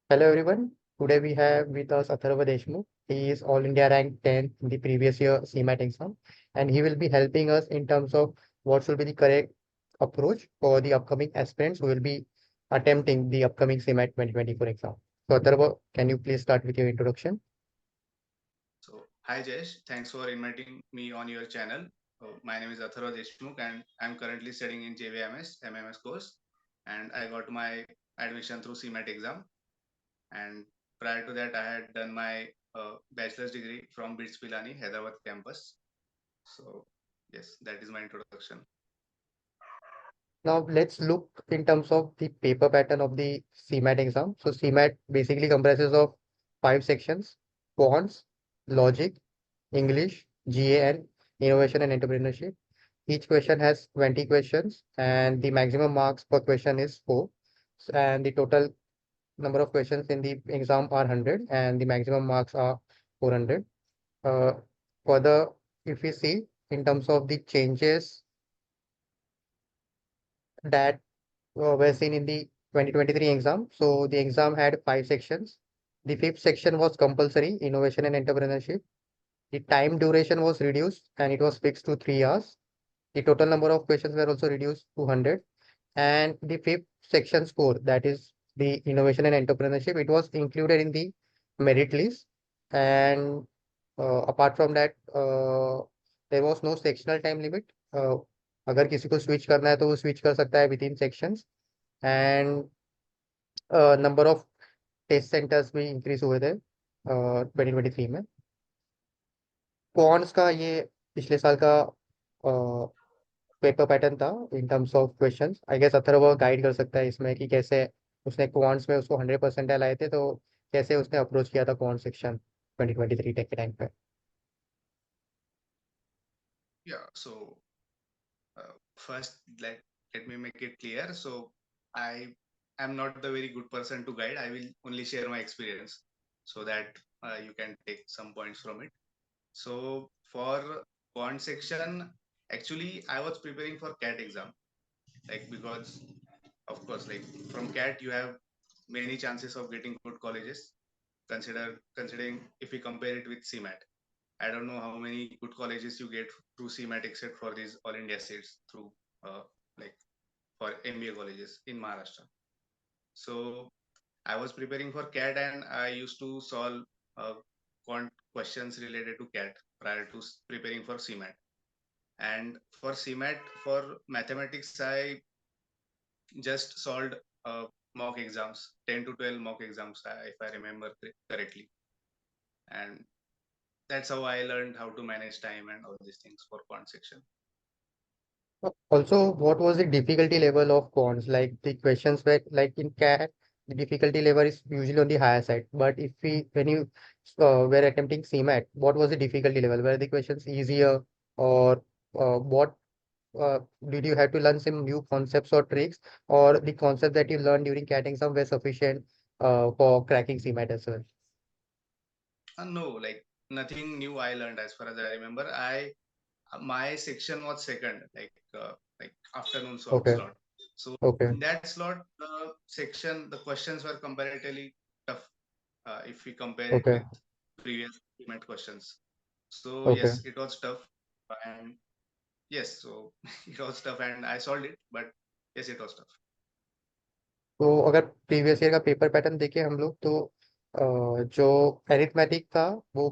Hello everyone. Today we have with us Atharva Deshmukh. He is All India ranked 10th in the previous year CMAT exam, and he will be helping us in terms of what should be the correct approach for the upcoming aspirants who will be attempting the upcoming CMAT 2024 exam. So Atharva, can you please start with your introduction? So, hi Jayesh, thanks for inviting me on your channel. My name is Atharva Deshmukh and I'm currently studying in JVMS MMS course, and I got my admission through CMAT exam. And prior to that, I had done my bachelor's degree from BITS Pilani, Hyderabad campus. So, yes, that is my introduction. Now let's look in terms of the paper pattern of the CMAT exam. So CMAT basically comprises of 5 sections: quants, logic, English, GA, and innovation and entrepreneurship. Each question has 20 questions, and the maximum marks per question is 4. And the total number of questions in the exam are 100, and the maximum marks are 400. Uh, Further, if we see in terms of the changes that were seen in the 2023 exam. So the exam had 5 sections. The fifth section was compulsory, innovation and entrepreneurship. The time duration was reduced and it was fixed to 3 hours. The total number of questions were also reduced to 100. And the fifth section score, that is the innovation and entrepreneurship, it was included in the merit list. And apart from that, there was no sectional time limit. अगर किसी को switch करना है तो वो switch कर सकता है within sections. And number of test centres भी इंक्रीज हुए थे 2023 में. क्वांट्स का ये पिछले साल का पेपर पैटर्न था in terms of questions. I guess Atharva guide कर सकता है इसमें कि कैसे उसने क्वांट्स में उसको 100% लाए थे, तो कैसे उसने अप्रोच किया था क्वांट सेक्शन 2023 टेक के टाइम पे. Yeah, so first, let me make it clear. So, I am not the very good person to guide. I will only share my experience so that you can take some points from it. So for quant section, actually I was preparing for CAT exam, like because of course, like from CAT you have many chances of getting good colleges. Considering if we compare it with CMAT, I don't know how many good colleges you get through CMAT except for these All India seats through like for MBA colleges in Maharashtra. So I was preparing for CAT and I used to solve quant questions related to CAT prior to preparing for CMAT. And for CMAT, for mathematics, I just solved mock exams, 10 to 12 mock exams, if I remember correctly. And that's how I learned how to manage time and all these things for quant section. Also, what was the difficulty level of quants? Like the questions were like in CAT, the difficulty level is usually on the higher side. But if we, when you were attempting CMAT, what was the difficulty level? Were the questions easier, or what uh, did you have to learn some new concepts or tricks, or the concepts that you learned during CAT exam were sufficient for cracking CMAT as well? No, like nothing new I learned as far as I remember. I My section was second, like afternoon Okay, slot. So okay, in that slot, the section, the questions were comparatively tough if we compare it okay, with previous CMAT questions. So okay. yes, it was tough, and yes, so it was tough, and I solved it. But yes, it was tough. तो अगर previous year का paper pattern देखें हम लोग, तो जो arithmetic था वो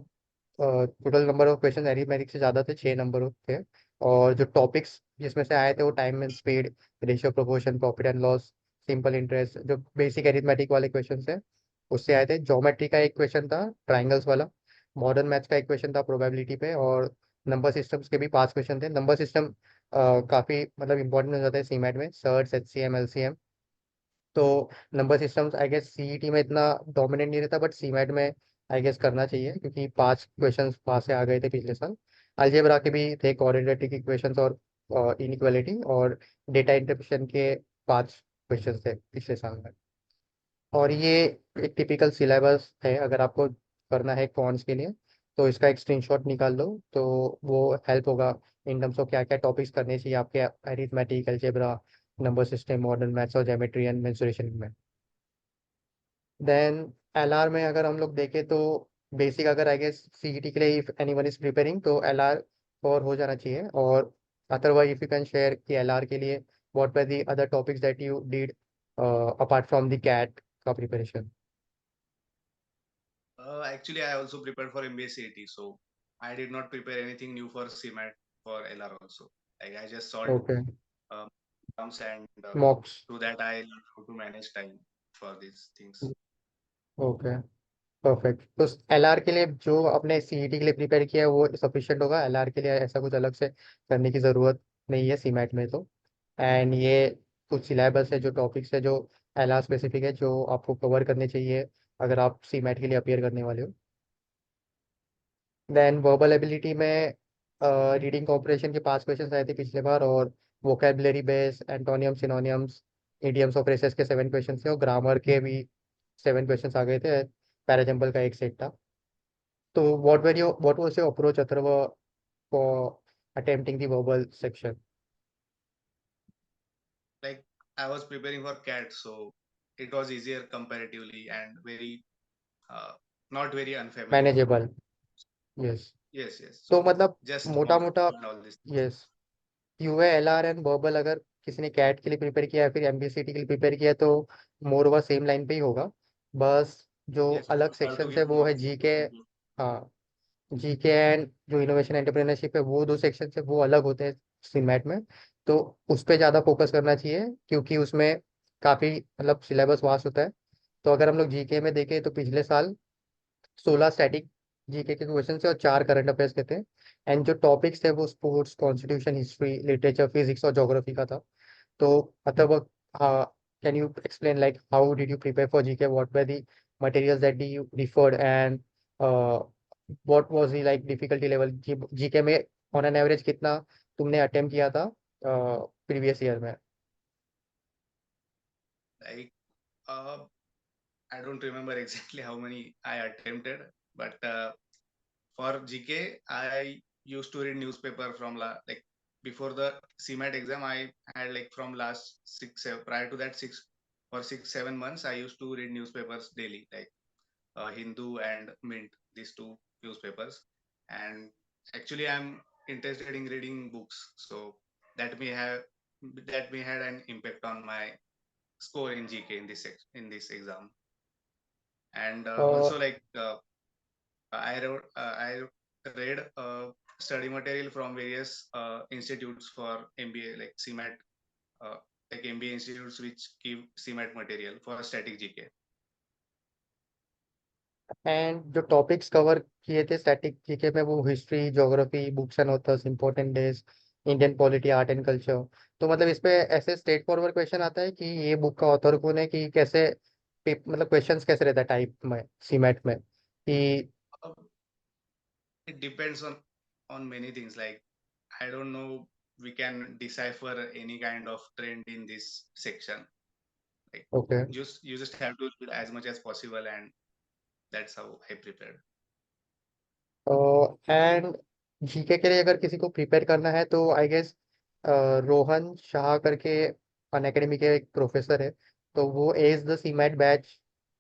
total number of question arithmetic से ज़्यादा थे, 6 नंबर थे. और जो टॉपिक्स जिसमें से आए थे वो time and speed, ratio proportion, profit and loss, simple interest, जो बेसिक एरिथमेटिक वाले क्वेश्चन थे उससे आए थे. ज्योमेट्री का एक क्वेश्चन था ट्राइंगल्स वाला. मॉडर्न मैथ्स का एक क्वेश्चन था प्रोबेबिलिटी पे. और नंबर सिस्टम्स के भी 5 क्वेश्चन थे. नंबर सिस्टम काफ़ी मतलब इंपॉर्टेंट हो जाता है सीमैट में, सर्ट्स, एचसीएम, एलसीएम. तो number systems I guess CET में इतना डोमिनेट नहीं रहता, बट सीमैट में आई गेस करना चाहिए क्योंकि 5 क्वेश्चंस वहाँ से आ गए थे पिछले साल. अलजेब्रा के भी थे, क्वाड्रेटिक इक्वेशंस और इनइक्वालिटी, और डेटा इंटरप्रिटेशन के 5 क्वेश्चंस थे पिछले साल में. और ये एक टिपिकल सिलेबस है. अगर आपको करना है कॉन्स के लिए तो इसका एक स्क्रीनशॉट निकाल लो, तो वो हेल्प होगा इन टर्म्स ऑफ क्या क्या टॉपिक्स करने चाहिए आपके arithmetic, algebra, number system, modern maths और ज्योमेट्री एंड मेंसुरेशन में. देन एलआर में अगर हम लोग देखें तो बेसिक, अगर आई गेस सीईटी के लिए इफ एनीवन इज प्रिपेयरिंग तो एलआर कवर हो जाना चाहिए। और otherwise if you can share कि एलआर के लिए what were the other topics that you did apart from the CAT का preparation. Actually, I also prepared for MBA CET, so I did not prepare anything new for CMAT for LR also. Like I just solved okay. terms and मॉक्स। through that I learned how to manage time for these things. Okay, perfect. तो LR के लिए जो आपने CET के लिए prepare किया है वो सफिशिएंट होगा, एलआर के लिए ऐसा कुछ अलग से करने की ज़रूरत नहीं है सीमैट में तो। एंड ये कुछ सिलेबस है, जो टॉपिक्स है जो एलआर स्पेसिफिक है, जो आपको कवर करने चाहिए अगर आप सीमैट के लिए अपियर करने वाले हो। देन वर्बल एबिलिटी में रीडिंग कॉम्प्रिहेंशन के 5 क्वेश्चन आए थे पिछले बार, और vocabulary base, antonym, synonyms, idioms और फ्रेजेस के 7 क्वेश्चन थे, और ग्रामर के भी 7 क्वेश्चन आ गए थे। पैराजम्बल का एक सेट था। तो what was your approach, Atharva, for attempting the verbal section? Like I was preparing for CAT, so it was easier comparatively and very uh, not very unfamiliar. Manageable, yes. Yes, yes. तो So मतलब just मोटा walk मोटा, and all this. Yes, UA LR and verbal अगर किसी ने cat के लिए prepare किया है फिर एमबीसीटी के लिए प्रिपेयर किया है तो मोर ओवर सेम लाइन पे ही होगा। बस जो Yes, अलग both have to सेक्शन है give वो है marks. जीके। हाँ, जीके एंड जो इनोवेशन एंटरप्रेन्योरशिप है वो दो सेक्शन है वो अलग होते हैं सीमैट में। तो उस पर ज़्यादा फोकस करना चाहिए क्योंकि उसमें काफ़ी मतलब सिलेबस वास्ट होता है। तो अगर हम लोग जीके में देखें तो पिछले साल 16 स्टैटिक जीके के क्वेश्चन थे और 4 करंट अफेयर्स के थे। एंड जो टॉपिक्स थे वो sports, constitution, history, literature, physics और ज्योग्राफी का था। तो मतलब can you explain like how did you prepare for GK, what were the materials that you referred, and what was the like difficulty level GK में, on an average कितना तुमने attempt किया था प्रीवियस ईयर में? Like I don't remember exactly how many I attempted, but for GK, I used to read newspaper from like before the CMAT exam. I had like from last prior to that 6 7 months. I used to read newspapers daily, like Hindu and Mint, these two newspapers. And actually, I'm interested in reading books, so that may have that may had an impact on my score in GK in this exam. And also like I read study material from various institutes for MBA, like CMAT, uh, like MBA institutes which give CMAT material for static GK. And जो topics cover किए थे static GK में वो history, geography, books and authors, important days, Indian polity, art and culture. तो मतलब इस पे ऐसे स्ट्रेट फॉरवर्ड क्वेश्चन आता है कि ये बुक का ऑथर कौन है, कि कैसे मतलब क्वेश्चंस कैसे रहता है टाइप में सीमेट में कि? Uh, it depends on many things. Like I don't know, we can decipher any kind of trend in this section. Like okay. you just have to read as much as possible, and that's how I prepared. And GK के लिए अगर किसी को prepare करना है तो I guess Rohan Shah करके अन academy के एक प्रोफेसर है, तो वो एज द सीमैट बैच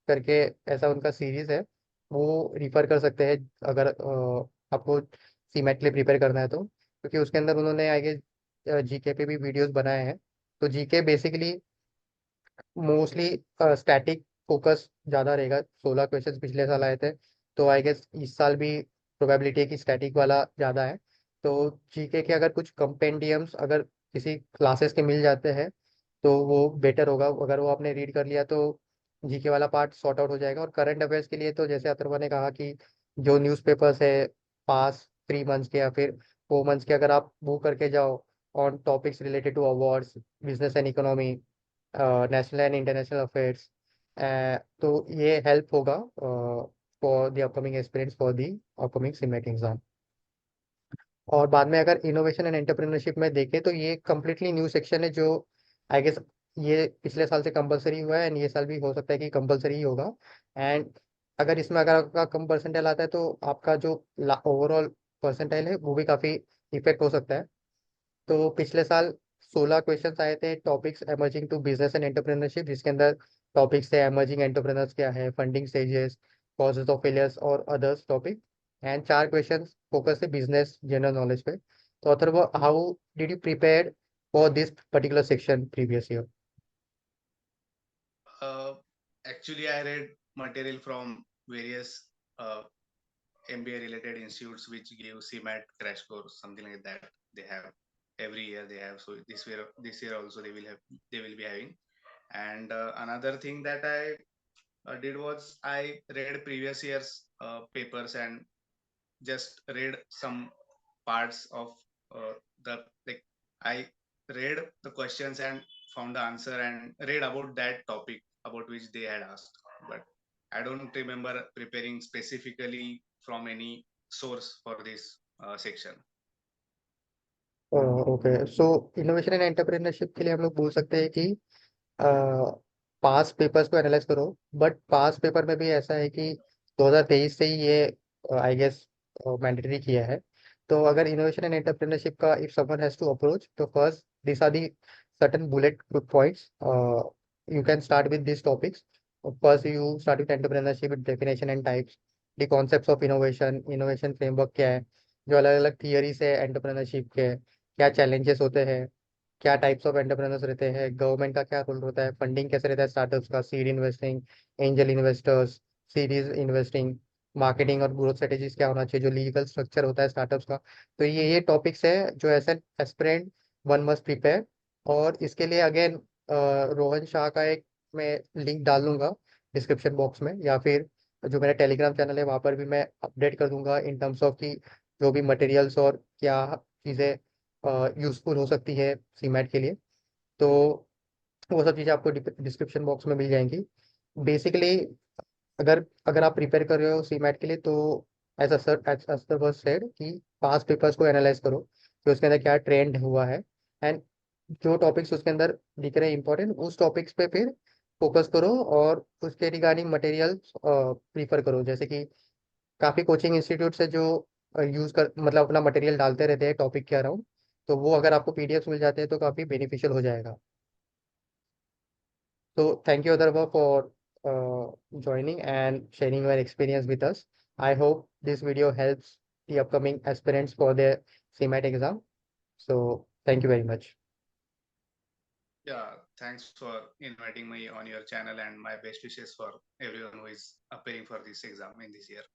करके ऐसा उनका सीरीज है, वो रिफर कर सकते हैं अगर आपको सीमैट के लिए प्रिपेयर करना है तो, क्योंकि उसके अंदर उन्होंने आई गेस जीके पे भी वीडियोस बनाए हैं। तो GK basically mostly static focus ज़्यादा रहेगा। 16 क्वेश्चन पिछले साल आए थे, तो आई गेस इस साल भी प्रोबेबिलिटी है कि स्टैटिक वाला ज़्यादा है। तो जीके के अगर कुछ कंपेंडियम्स अगर किसी क्लासेस के मिल जाते हैं तो वो बेटर होगा। अगर वो आपने रीड कर लिया तो जीके वाला पार्ट सॉर्ट आउट हो जाएगा। और करंट अफेयर्स के लिए तो जैसे अथर्वा ने कहा कि जो न्यूज़पेपर्स है पास 3 मंथ्स के या फिर 4 मंथ्स के, अगर आप वो करके जाओ on topics related to awards, business and economy, national and international affairs, तो ये हेल्प होगा for the upcoming aspirants for the upcoming CMAT exam. और बाद में अगर इनोवेशन एंड एंटरप्रेन्योरशिप में देखें तो ये कम्प्लीटली न्यू सेक्शन है जो आई गेस ये पिछले साल से कंपलसरी हुआ है, एंड ये साल भी हो सकता है कि कंपलसरी ही होगा। एंड अगर इसमें अगर आपका कम परसेंटाइल आता है तो आपका जो ओवरऑल परसेंटाइल है वो भी काफ़ी इफेक्ट हो सकता है। तो पिछले साल 16 क्वेश्चंस आए थे topics emerging to business and entrepreneurship, जिसके अंदर टॉपिक्स है emerging entrepreneurs क्या है, funding stages, causes of failures और others topic. And 4 questions focus है बिजनेस जनरल नॉलेज पे। तो Atharva, how did you prepare for this particular section previous year? Actually, I read material from various MBA related institutes which give CMAT crash course, something like that. They have every year they have. So this year also they will be having. And another thing that I did was I read previous year's papers and just read some parts of the like I read the questions and found the answer and read about that topic about which they had asked. But I don't remember preparing specifically from any source for this section. Okay, so innovation and entrepreneurship के लिए हम लोग बोल सकते हैं कि past papers को analyse करो। बट पास पेपर में भी ऐसा है कि 2023 से ही ये आई गेस मैंडेटरी किया है। तो अगर इनोवेशन एंड एंटरप्रेन्योरशिप का if someone has to approach, तो first this are the certain bullet points you can start with this topics. First you start with entrepreneurship with definition and types, the concepts of innovation, innovation framework क्या है, जो अलग अलग theories है entrepreneurship के, क्या challenges होते हैं, क्या टाइप्स ऑफ एंटरप्रेन्योर्स रहते हैं, गवर्नमेंट का क्या रोल होता है, फंडिंग कैसे रहता है स्टार्टअप्स का, seed investing, angel investors, series investing, marketing और ग्रोथ स्ट्रेटेजीज क्या होना चाहिए, जो लीगल स्ट्रक्चर होता है स्टार्टअप्स का। तो ये टॉपिक्स है जो as an aspirant one must prepare. और इसके लिए अगेन रोहन शाह का एक मैं लिंक डाल दूंगा डिस्क्रिप्शन बॉक्स में, या फिर जो मेरा टेलीग्राम चैनल है वहाँ पर भी मैं अपडेट कर दूंगा इन टर्म्स ऑफ की जो भी मटेरियल्स और क्या चीज़ें यूजफुल हो सकती है सीमैट के लिए। तो वो सब चीज़ें आपको डिस्क्रिप्शन बॉक्स में मिल जाएंगी। बेसिकली अगर अगर आप प्रिपेयर कर रहे हो सीमैट के लिए, तो as sir as the first said कि पास पेपर्स को एनालाइज करो कि उसके अंदर क्या ट्रेंड हुआ है। एंड जो टॉपिक्स उसके अंदर दिख रहे हैं इंपॉर्टेंट, उस टॉपिक्स पे फिर फोकस करो और उसके रिगार्डिंग मटेरियल्स प्रीफर करो। जैसे कि काफ़ी कोचिंग इंस्टीट्यूट है जो यूज़ कर मतलब अपना मटेरियल डालते रहते हैं टॉपिक के अराउंड। तो वो अगर आपको पीडीएफ मिल जाते हैं तो काफ़ी बेनिफिशियल हो जाएगा। So thank you, Adharva, for joining and sharing your experience with us. I hope this video helps the upcoming aspirants for their CMAT exam. So thank you very much. Yeah, thanks for inviting me on your channel and my best wishes for everyone who is appearing for this exam in this year.